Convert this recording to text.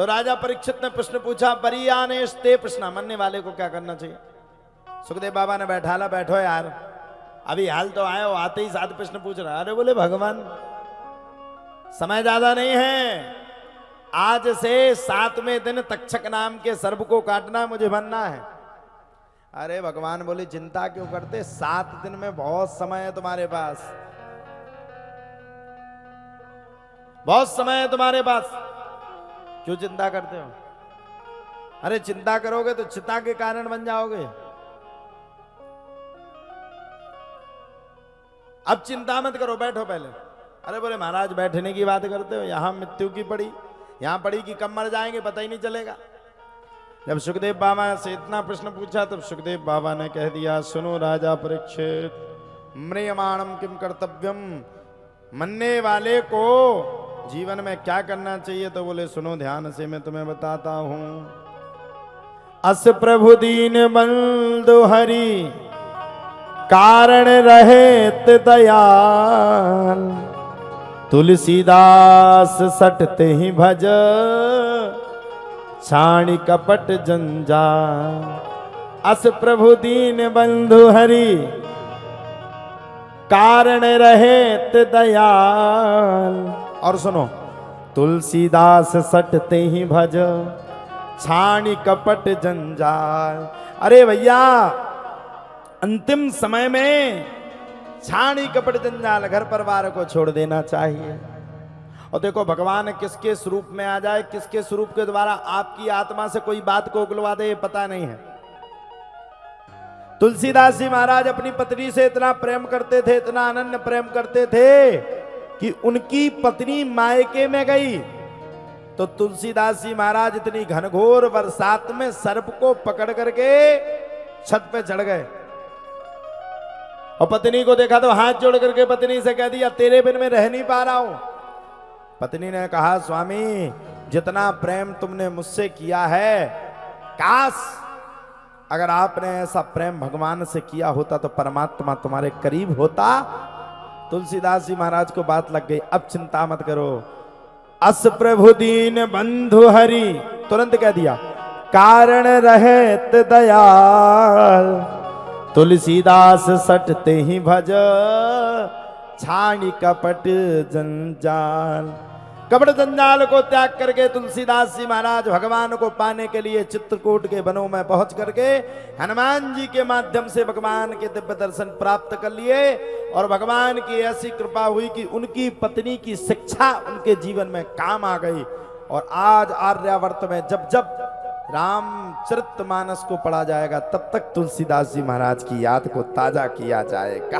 तो राजा परीक्षित ने प्रश्न पूछा, परियाने ते प्रश्न, मरने वाले को क्या करना चाहिए? सुखदेव बाबा ने बैठाला, बैठो यार, अभी हाल तो आए हो, आते ही 7 प्रश्न पूछ रहा। अरे बोले भगवान समय ज्यादा नहीं है, आज से 7वें दिन तक्षक नाम के सर्प को काटना, मुझे बनना है। अरे भगवान बोले चिंता क्यों करते, 7 दिन में बहुत समय है तुम्हारे पास, बहुत समय है तुम्हारे पास, क्यों चिंता करते हो? अरे चिंता करोगे तो चिता के कारण बन जाओगे। अब चिंता मत करो, बैठो पहले। अरे बोले महाराज बैठने की बात करते हो, यहां मृत्यु की पड़ी, यहां पड़ी कि कब मर जाएंगे पता ही नहीं चलेगा। जब सुखदेव बाबा से इतना प्रश्न पूछा तब सुखदेव बाबा ने कह दिया, सुनो राजा परीक्षित, म्रियमाणम किम कर्तव्यम, मरने वाले को जीवन में क्या करना चाहिए? तो बोले सुनो ध्यान से, मैं तुम्हें बताता हूं। अस प्रभु दीन बंधु हरि, कारण रहेत दयाल, तुलसीदास सटते ही भज, छाणी कपट जंजाल। अस प्रभु दीन बंधु हरि, कारण रहेत दयाल, और सुनो, तुलसीदास सटते ही भज, छाणी कपट जंजाल। अरे भैया अंतिम समय में छाणी कपट जंजाल, घर परिवार को छोड़ देना चाहिए। और देखो भगवान किसके स्वरूप में आ जाए, किसके स्वरूप के द्वारा आपकी आत्मा से कोई बात को उगलवा दे, ये पता नहीं है। तुलसीदास जी महाराज अपनी पत्नी से इतना प्रेम करते थे, इतना अनन्य प्रेम करते थे कि उनकी पत्नी मायके में गई तो तुलसीदास जी महाराज इतनी घनघोर बरसात में सर्प को पकड़ करके छत पे चढ़ गए और पत्नी को देखा तो हाथ जोड़ करके पत्नी से कह दिया, तेरे बिन मैं रह नहीं पा रहा हूं। पत्नी ने कहा, स्वामी जितना प्रेम तुमने मुझसे किया है, काश अगर आपने ऐसा प्रेम भगवान से किया होता तो परमात्मा तुम्हारे करीब होता। तुलसीदास जी महाराज को बात लग गई, अब चिंता मत करो। अस प्रभु दीन बंधु हरि, तुरंत कह दिया, कारण रहेत दयाल, तुलसीदास सटते ही भज, छाणी कपट जंजाल। कपट जंजाल को त्याग करके तुलसीदास जी महाराज भगवान को पाने के लिए चित्रकूट के वनों में पहुंच करके हनुमान जी के माध्यम से भगवान के दिव्य दर्शन प्राप्त कर लिए। और भगवान की ऐसी कृपा हुई कि उनकी पत्नी की शिक्षा उनके जीवन में काम आ गई। और आज आर्यावर्त में जब जब रामचरितमानस को पढ़ा जाएगा तब तक तुलसीदास जी महाराज की याद को ताजा किया जाएगा।